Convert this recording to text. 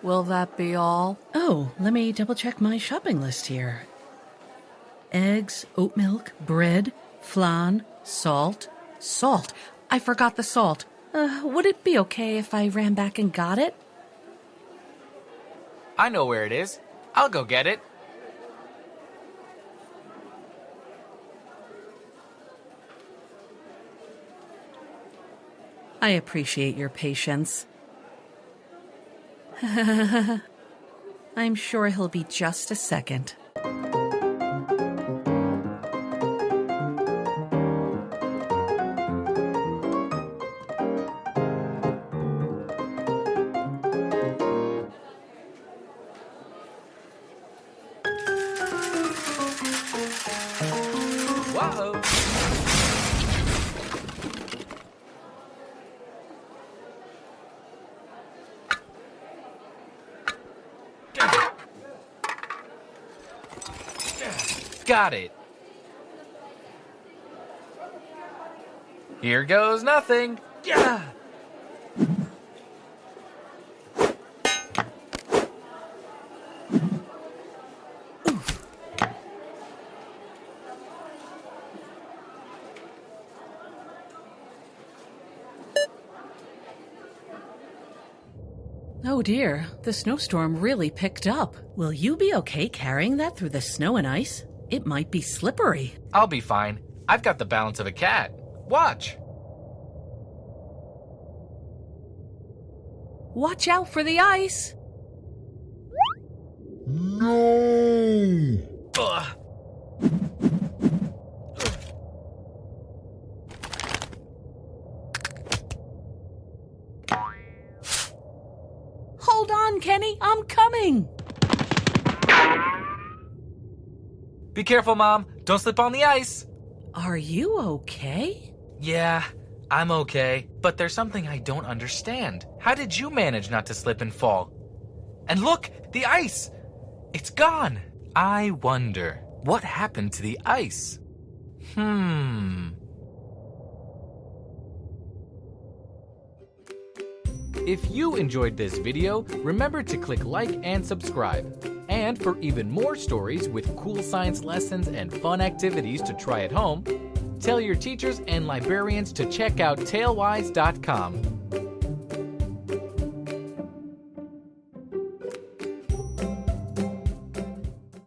Will that be all? Oh, let me double-check my shopping list here. Eggs, oat milk, bread, flan, salt. Salt! I forgot the salt. Would it be okay if I ran back and got it? I know where it is. I'll go get it. I appreciate your patience. I'm sure he'll be just a second. Whoa! Got it. Here goes nothing. Yeah. Oh dear, the snowstorm really picked up. Will you be okay carrying that through the snow and ice? It might be slippery. I'll be fine. I've got the balance of a cat. Watch. Watch out for the ice! No! Ugh. Hold on, Kenny, I'm coming! Be careful, Mom. Don't slip on the ice. Are you okay? Yeah, I'm okay. But there's something I don't understand. How did you manage not to slip and fall? And look, the ice! It's gone. I wonder, what happened to the ice? If you enjoyed this video, remember to click like and subscribe. And for even more stories with cool science lessons and fun activities to try at home, tell your teachers and librarians to check out Talewise.com.